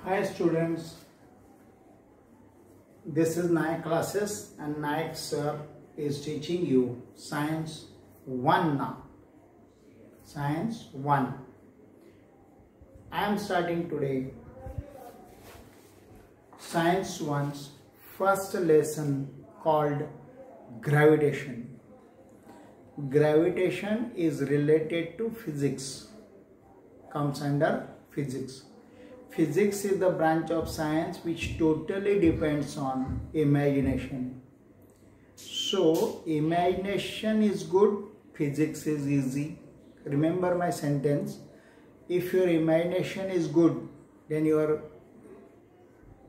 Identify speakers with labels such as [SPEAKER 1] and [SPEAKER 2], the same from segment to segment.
[SPEAKER 1] Hi students, this is Nayak classes and Nayak sir is teaching you Science 1 now. Science 1. I am starting today Science 1's first lesson called Gravitation. Gravitation is related to physics, comes under physics. Physics is the branch of science which totally depends on imagination. So, imagination is good, physics is easy. Remember my sentence. If your imagination is good, then your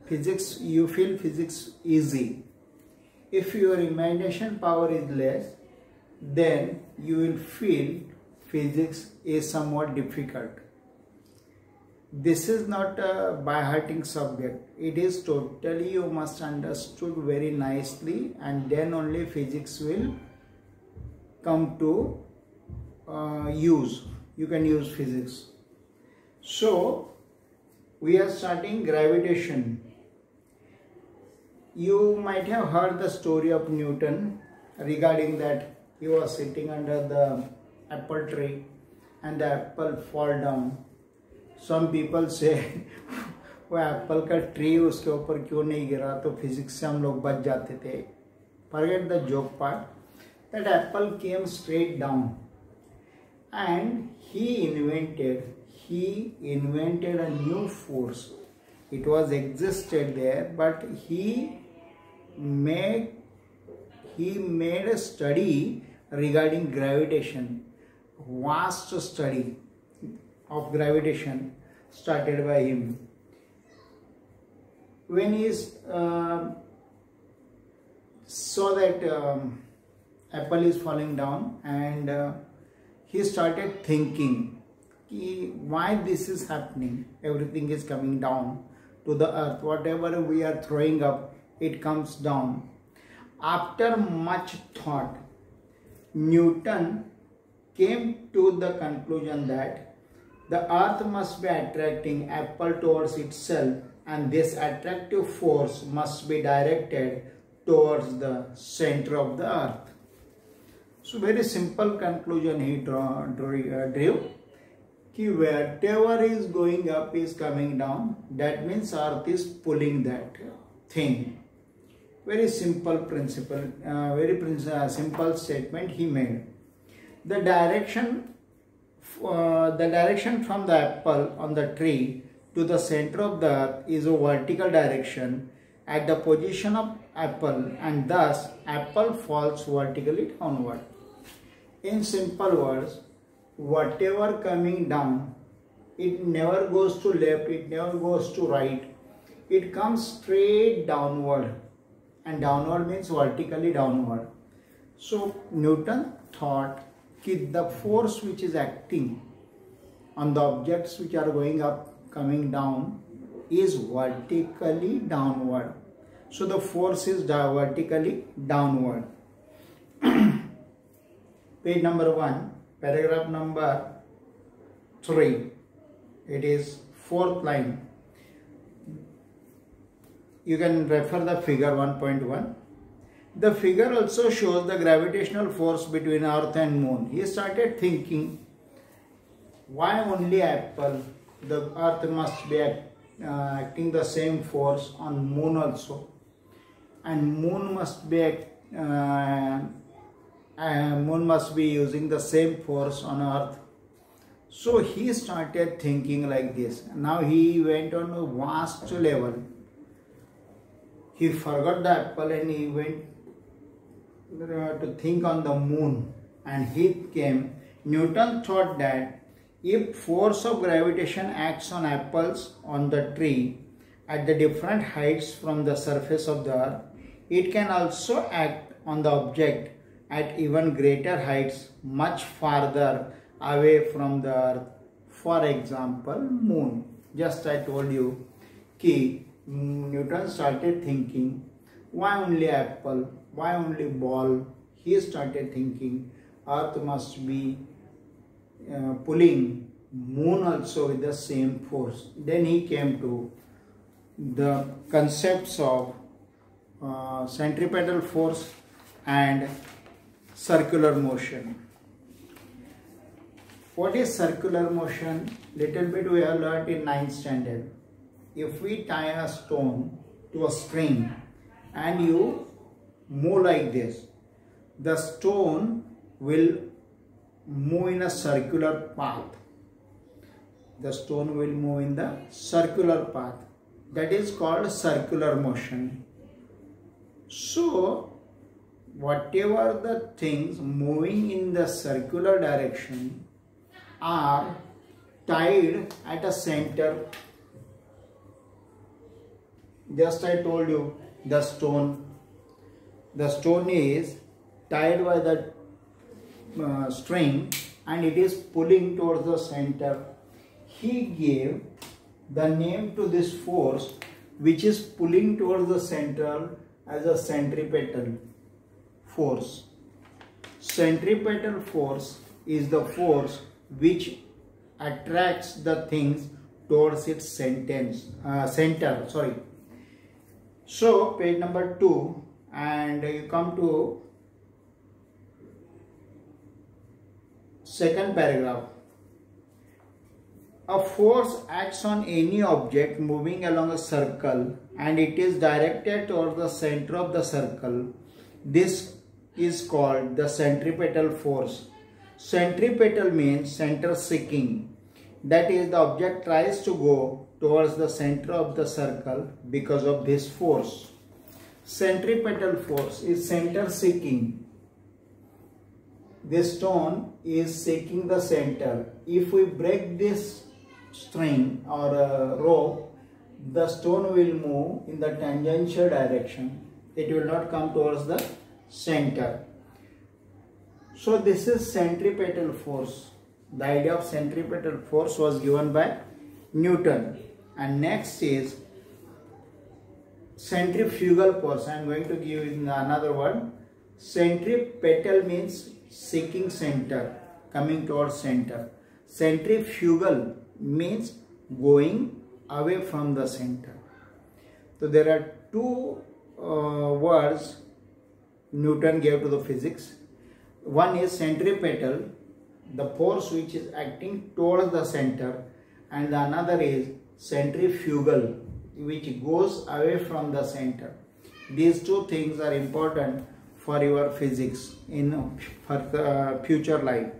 [SPEAKER 1] physics, you feel physics easy. If your imagination power is less, then you will feel physics is somewhat difficult. This is not a by-hearting subject. It is totally, you must understood very nicely, and then only physics will come to use. You can use physics. So, we are starting gravitation. You might have heard the story of Newton regarding that he was sitting under the apple tree and the apple fall down. Some people say वो Apple का tree उसके ऊपर क्यों नहीं गिरा, तो physics से हम लोग बच जाते थे. Forget the joke part. That apple came straight down, and he invented a new force. It was existed there, but he made a study regarding gravitation. Vast study of gravitation started by him. When he saw that apple is falling down, and he started thinking why this is happening. Everything is coming down to the earth. Whatever we are throwing up, it comes down. After much thought, Newton came to the conclusion that the earth must be attracting apple towards itself, and this attractive force must be directed towards the center of the earth. So very simple conclusion he drew. Whatever is going up is coming down. That means earth is pulling that thing. Very simple principle, simple statement he made. The direction from the apple on the tree to the center of the earth is a vertical direction at the position of apple, and thus apple falls vertically downward. In simple words, whatever coming down, it never goes to left, it never goes to right, it comes straight downward, and downward means vertically downward. So Newton thought that the force which is acting on the objects which are going up, coming down, is vertically downward. So the force is vertically downward. Page number 1, paragraph number 3. It is 4th line. You can refer the figure 1.1. The figure also shows the gravitational force between earth and moon. He started thinking, why only apple? The earth must be acting the same force on moon also, and moon must be using the same force on earth. So he started thinking like this. Now he went on a vast level. He forgot the apple and he went to think on the moon, and Newton thought that if force of gravitation acts on apples on the tree at the different heights from the surface of the earth, it can also act on the object at even greater heights much farther away from the earth. For example, moon. Just I told you, Newton started thinking, why only apple? Why only ball? He started thinking earth must be pulling moon also with the same force. Then he came to the concepts of centripetal force and circular motion. What is circular motion? Little bit we have learnt in 9th standard. If we tie a stone to a string and you move like this, the stone will move in a circular path. The stone will move in the circular path. That is called circular motion. So, whatever the things moving in the circular direction are tied at a center. Just I told you the stone. The stone is tied by the string and it is pulling towards the center. He gave the name to this force which is pulling towards the center as a centripetal force. Centripetal force is the force which attracts the things towards its center. So page number 2 and you come to second paragraph. A force acts on any object moving along a circle and it is directed towards the center of the circle. This is called the centripetal force. Centripetal means center seeking. That is, the object tries to go towards the center of the circle because of this force. Centripetal force is center seeking. This stone is seeking the center. If we break this string or rope, the stone will move in the tangential direction. It will not come towards the center. So this is centripetal force. The idea of centripetal force was given by Newton. And next is centrifugal force. I am going to give you another word. Centripetal means seeking center, coming towards center. Centrifugal means going away from the center. So there are two words Newton gave to the physics. One is centripetal, the force which is acting towards the center, and the another is centrifugal, which goes away from the center. These two things are important for your physics for the future life.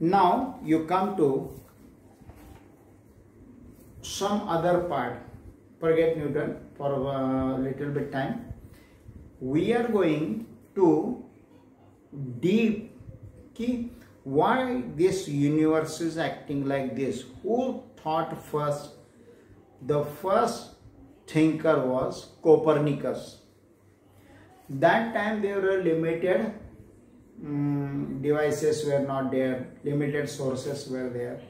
[SPEAKER 1] Now you come to some other part. Forget Newton for a little bit time. We are going to deep why this universe is acting like this. Who thought first? The first thinker was Copernicus. That time there were limited devices were not there, limited sources were there.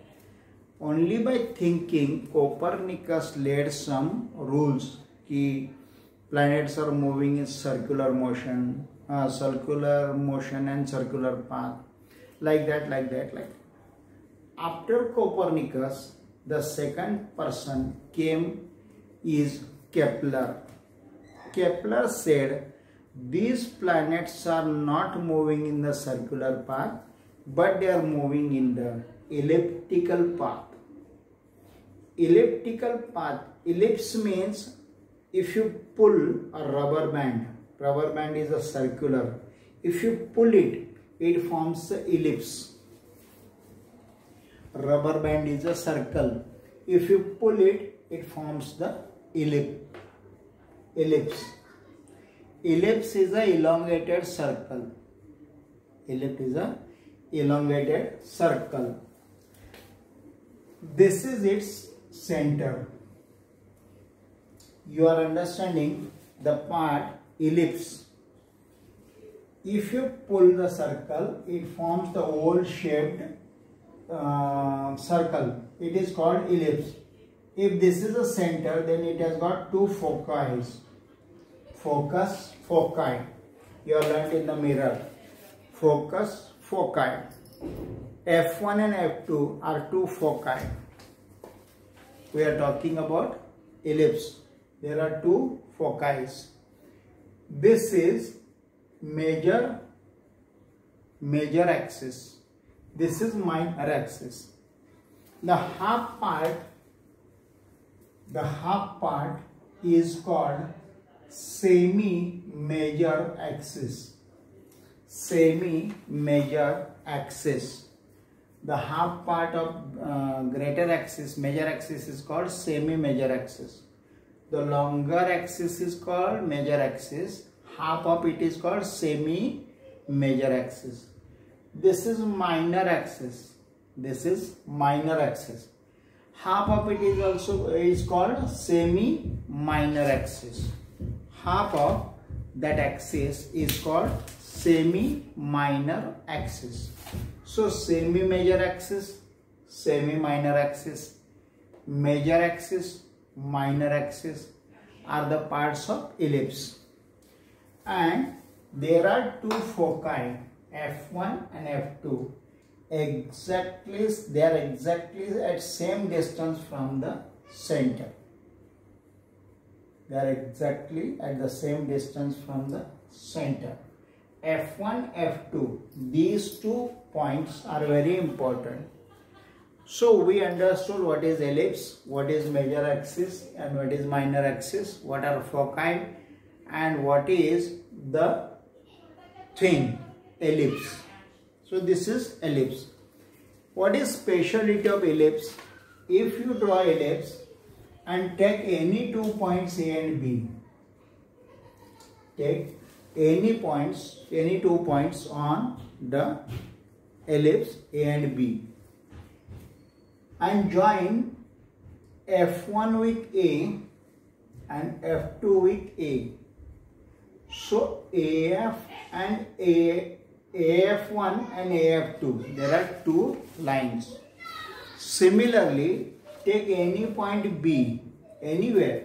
[SPEAKER 1] Only by thinking Copernicus laid some rules कि planets are moving in circular motion and circular path, like that. After Copernicus, the second person came is Kepler. Kepler said these planets are not moving in the circular path, but they are moving in the elliptical path. Elliptical path. Ellipse means if you pull a rubber band is a circular. If you pull it, it forms the ellipse. Rubber band is a circle. If you pull it, it forms the ellipse. Ellipse is a elongated circle. Ellipse is a elongated circle. This is its center. You are understanding the part ellipse. If you pull the circle, it forms the oval-shaped circle. It is called ellipse. If this is the center, then it has got two foci. Focus, foci. You are learned in the mirror. Focus, foci. F1 and F2 are two foci. We are talking about ellipse. There are two foci. This is major axis. This is minor axis. The half part is called semi-major axis. Semi-major axis. The half part of greater axis, major axis, is called semi-major axis. The longer axis is called major axis. Half of it is called semi-major axis. This is minor axis. This is minor axis. Half of it is also called semi-minor axis. Half of that axis is called semi-minor axis. So semi-major axis, semi-minor axis, major axis, minor axis are the parts of ellipse. And there are two foci, F1 and F2. They are exactly at same distance from the center. They are exactly at the same distance from the center. F1, F2. These 2 points are very important. So we understood what is ellipse, what is major axis, and what is minor axis, what are foci, and what is the thing, ellipse. So this is ellipse. What is speciality of ellipse? If you draw ellipse and take any 2 points A and B, take any 2 points on the ellipse A and B, and join F1 with A and F2 with A. So AF and AF1 and AF2, there are 2 lines. Similarly, take any point B, anywhere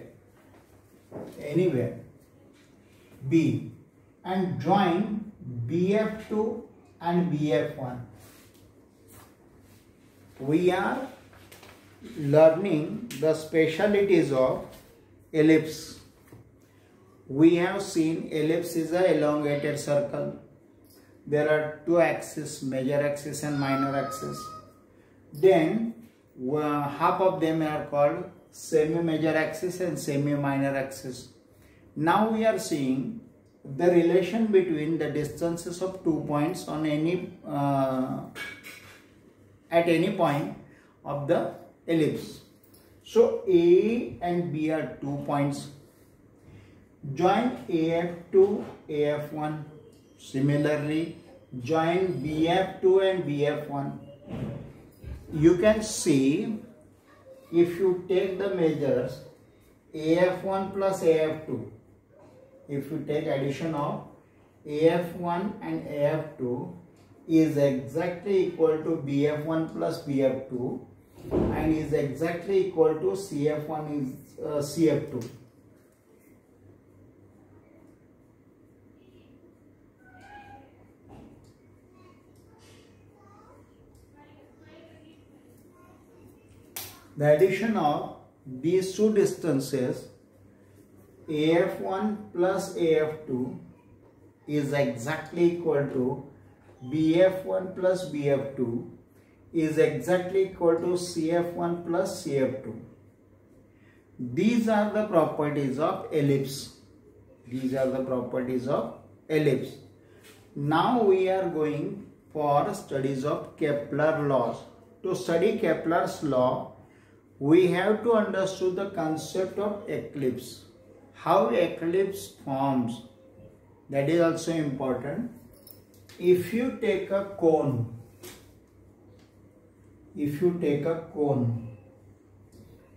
[SPEAKER 1] B, and join BF2 and BF1. We are learning the specialities of ellipse. We have seen ellipse is an elongated circle. There are 2 axes, major axis and minor axis. Then half of them are called semi-major axis and semi-minor axis. Now we are seeing the relation between the distances of 2 points on any at any point of the ellipse. So A and B are 2 points. Join AF2, AF1. Similarly, join BF2 and BF1. You can see, if you take the measures AF1 plus AF2, if you take addition of AF1 and AF2, is exactly equal to BF1 plus BF2 and is exactly equal to CF1 is CF2. The addition of these 2 distances, AF1 plus AF2, is exactly equal to BF1 plus BF2 is exactly equal to CF1 plus CF2. These are the properties of ellipse. These are the properties of ellipse. Now we are going for studies of Kepler laws. To study Kepler's law, we have to understand the concept of eclipse. How eclipse forms, that is also important. If you take a cone,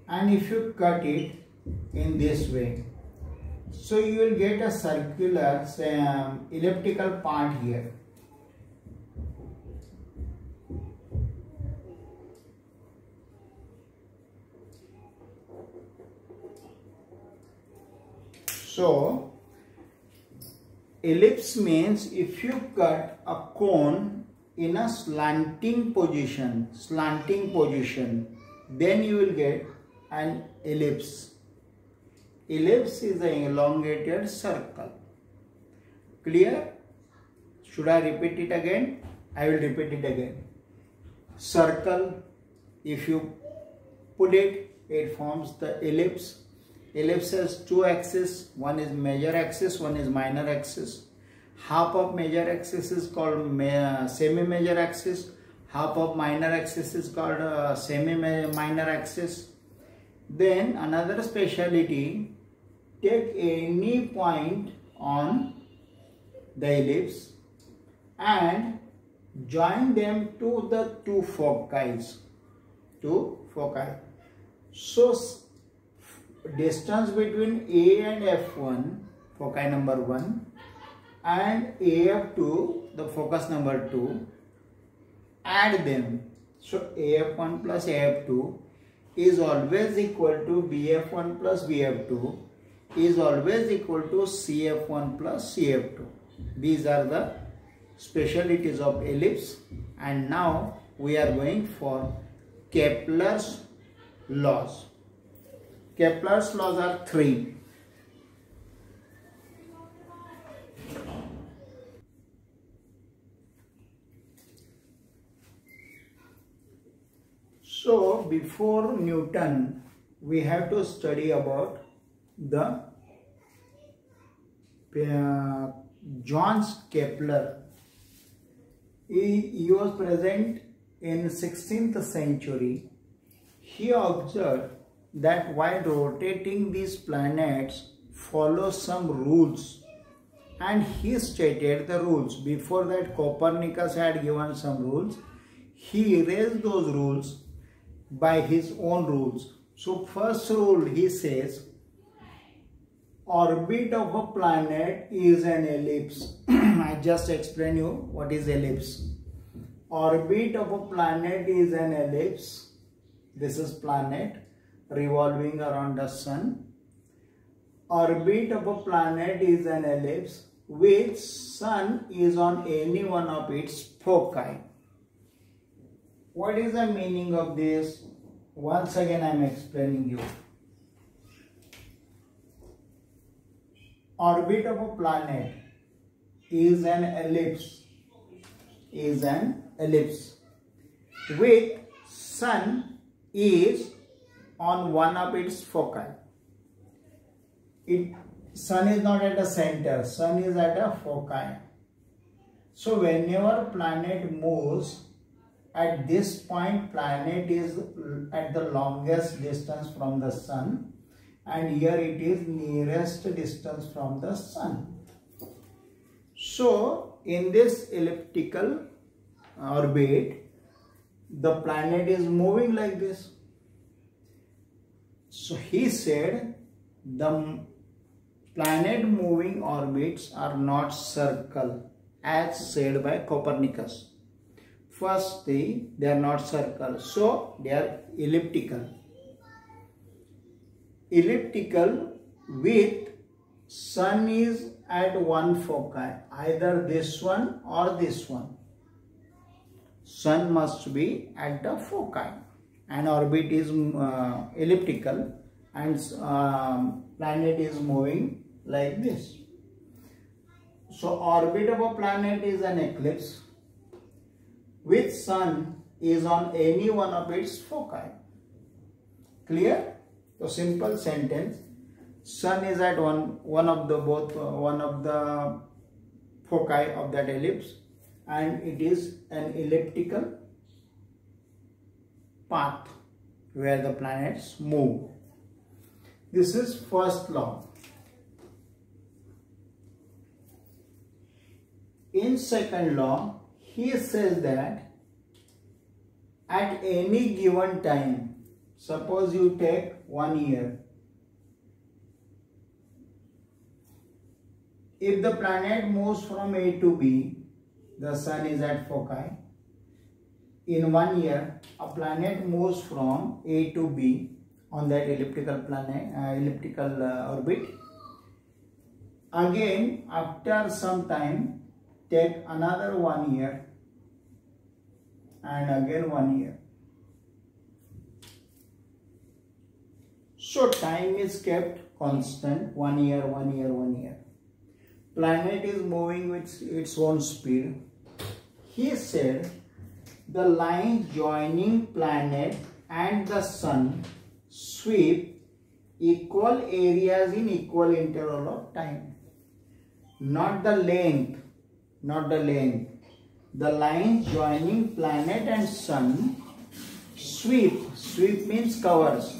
[SPEAKER 1] and if you cut it in this way, so you will get a circular elliptical part here. So ellipse means if you cut a cone in a slanting position, then you will get an ellipse. ellipse is an elongated circle. Clear? Should I repeat it again? I will repeat it again. Circle, if you put it, it forms the ellipse. Ellipse has two axes. One is major axis, one is minor axis. Half of major axis is called semi-major axis. Half of minor axis is called semi-minor axis. Then another speciality, take any point on the ellipse and join them to the two foci. So distance between A and F1, foci number 1, and AF2, the focus number 2, add them. So AF1 plus AF2 is always equal to BF1 plus BF2 is always equal to CF1 plus CF2. These are the specialties of ellipse. And now we are going for Kepler's laws. Kepler's laws are 3. So before Newton, we have to study about the Johannes Kepler. He was present in 16th century. He observed that while rotating these planets follow some rules, and he stated the rules. Before that, Copernicus had given some rules. He erased those rules by his own rules. So first rule, he says, orbit of a planet is an ellipse. I just explain you what is ellipse. Orbit of a planet is an ellipse. This is planet revolving around the sun. Orbit of a planet is an ellipse which sun is on any one of its foci. What is the meaning of this? Once again I am explaining you. Orbit of a planet is an ellipse, with sun is on one of its foci. Sun is not at the center, sun is at a foci. So whenever planet moves, at this point planet is at the longest distance from the sun, and here it is nearest distance from the sun. So in this elliptical orbit, the planet is moving like this. So he said the planet moving orbits are not circle as said by Copernicus. First they are not circle, so they are elliptical. Elliptical with sun is at one foci, either this one or this one. Sun must be at the foci, and orbit is elliptical, and planet is moving like this. So orbit of a planet is an ellipse with sun is on any one of its foci. Clear? So simple sentence. Sun is at one of the foci of that ellipse, and it is an elliptical path where the planets move. This is first law. In second law, he says that at any given time, suppose you take 1 year, if the planet moves from A to B, the sun is at foci. In 1 year, a planet moves from A to B on that elliptical orbit. Again, after some time, take another 1 year, and again 1 year. So time is kept constant, 1 year, 1 year, 1 year. Planet is moving with its own speed. He said the line joining planet and the sun sweep equal areas in equal interval of time. Not the length, not the length. The lines joining planet and sun sweep means covers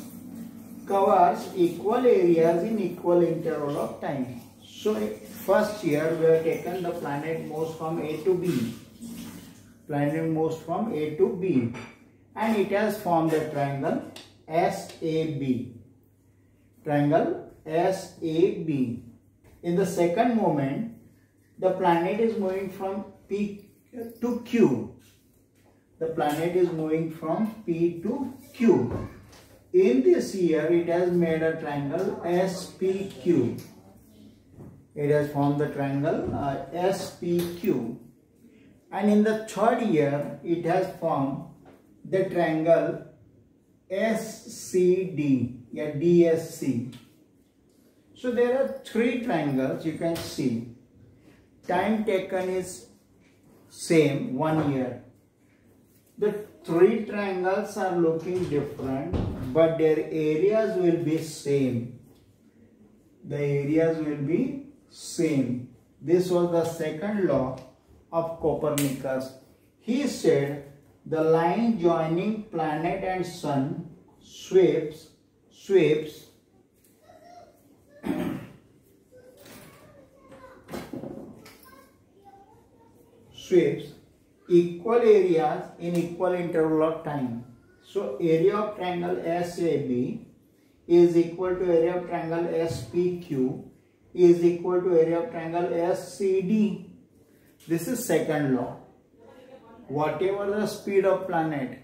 [SPEAKER 1] equal areas in equal interval of time. So first year we have taken the planet moves from A to B. Planet moves from A to B and it has formed a triangle SAB. Triangle SAB. In the second moment, the planet is moving from P to Q. The planet is moving from P to Q. In this year, it has made a triangle SPQ. It has formed the triangle SPQ. And in the third year, it has formed the triangle SCD, yeah, DSC. So there are three triangles you can see. Time taken is same, 1 year. The three triangles are looking different, but their areas will be same. The areas will be same. This was the second law of Copernicus. He said the line joining planet and sun sweeps equal areas in equal interval of time. So area of triangle SAB is equal to area of triangle SPQ is equal to area of triangle SCD. This is second law. Whatever the speed of planet,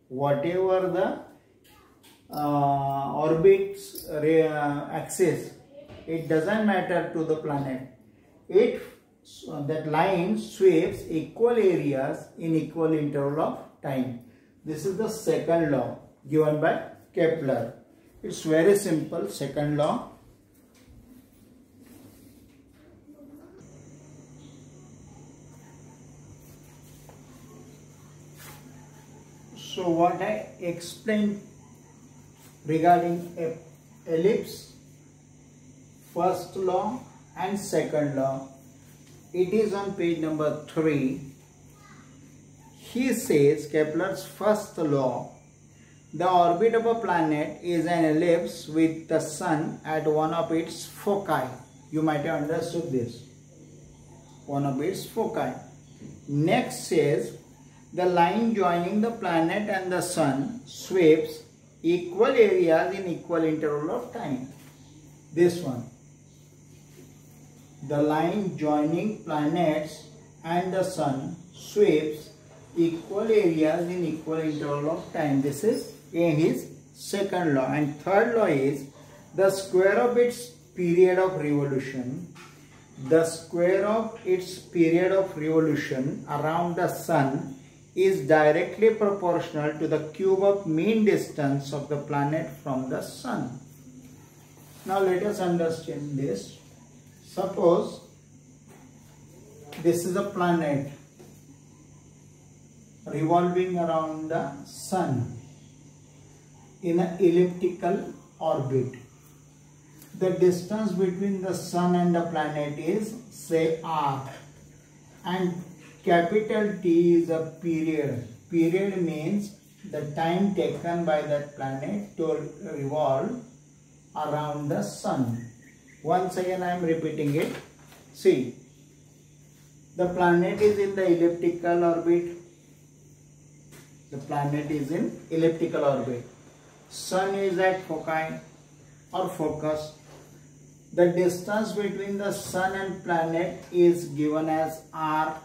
[SPEAKER 1] whatever the orbit's axis, it doesn't matter to the planet. That line sweeps equal areas in equal interval of time. This is the second law given by Kepler. It's very simple, second law. So what I explained regarding ellipse, first law and second law, it is on page number 3. He says Kepler's first law, the orbit of a planet is an ellipse with the sun at one of its foci. You might have understood this. One of its foci. Next says the line joining the planet and the sun sweeps equal areas in equal interval of time. This one. The line joining planets and the sun sweeps equal areas in equal interval of time. This is his second law. And third law is the square of its period of revolution. The square of its period of revolution around the sun is directly proportional to the cube of mean distance of the planet from the sun. Now let us understand this. Suppose this is a planet revolving around the sun in an elliptical orbit. The distance between the sun and the planet is, say, r, and capital T is a period. Period means the time taken by that planet to revolve around the sun. Once again I am repeating it. See, the planet is in the elliptical orbit. The planet is in elliptical orbit. Sun is at foci or focus. The distance between the sun and planet is given as r,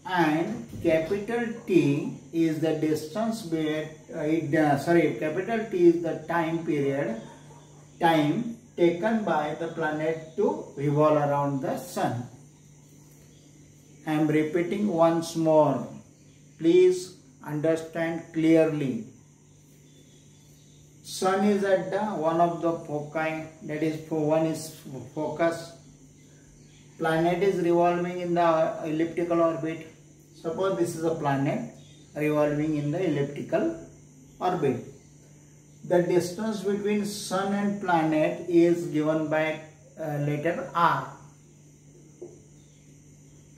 [SPEAKER 1] and capital T is the distance capital T is the time period, time taken by the planet to revolve around the sun. I am repeating once more. Please understand clearly. Sun is at the one of the foci, that is one is focus. Planet is revolving in the elliptical orbit. Suppose this is a planet revolving in the elliptical orbit. The distance between Sun and planet is given by letter R,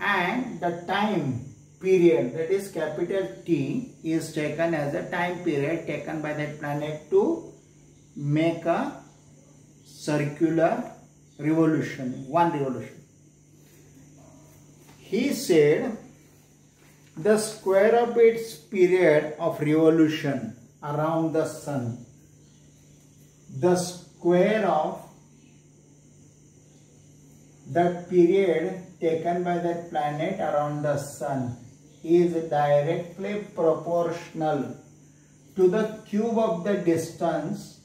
[SPEAKER 1] and the time period, that is capital T, is taken as a time period taken by that planet to make a circular revolution, one revolution. He said the square of its period of revolution around the Sun, the square of the period taken by that planet around the Sun is directly proportional to the cube of the distance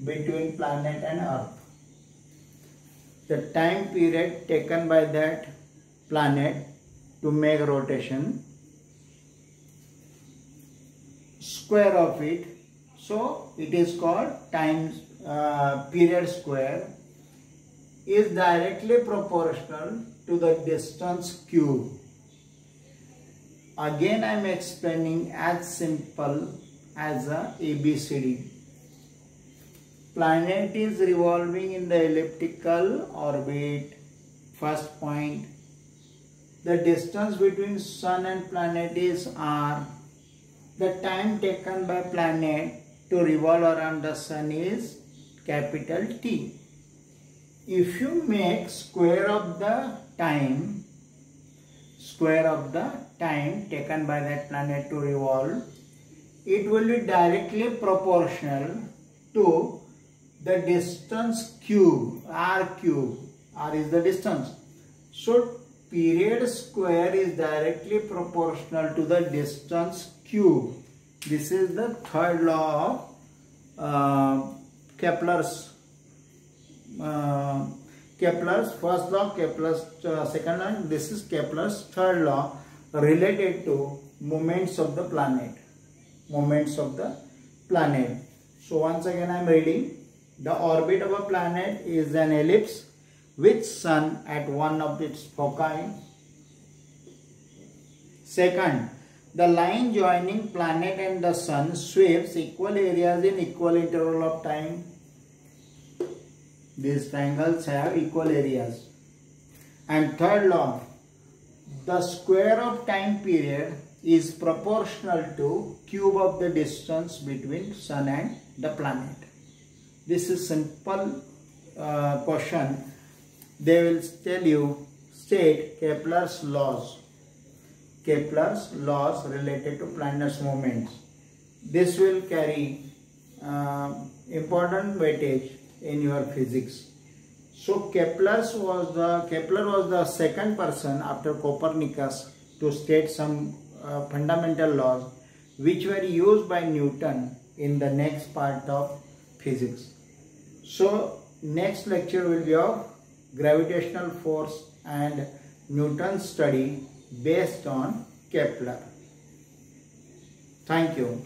[SPEAKER 1] between planet and Earth. The time period taken by that planet to make rotation, square of it, so it is called time period square, is directly proportional to the distance cube. Again I am explaining as simple as a ABCD. Planet is revolving in the elliptical orbit, first point. The distance between Sun and planet is R. The time taken by planet to revolve around the Sun is capital T. If you make square of the time taken by that planet to revolve, it will be directly proportional to the distance cube, R cube. R is the distance. So period square is directly proportional to the distance cube. This is the third law of Kepler's first law, Kepler's second law. This is Kepler's third law related to moments of the planet. So once again I am reading. The orbit of a planet is an ellipse with Sun at one of its foci. Second, the line joining planet and the Sun sweeps equal areas in equal interval of time. These triangles have equal areas. And third law, the square of time period is proportional to cube of the distance between Sun and the planet. This is simple question. They will tell you, state Kepler's laws related to planet's movements. This will carry important weightage in your physics. So Kepler was the second person after Copernicus to state some fundamental laws which were used by Newton in the next part of physics. So next lecture will be of gravitational force and Newton's study based on Kepler. Thank you.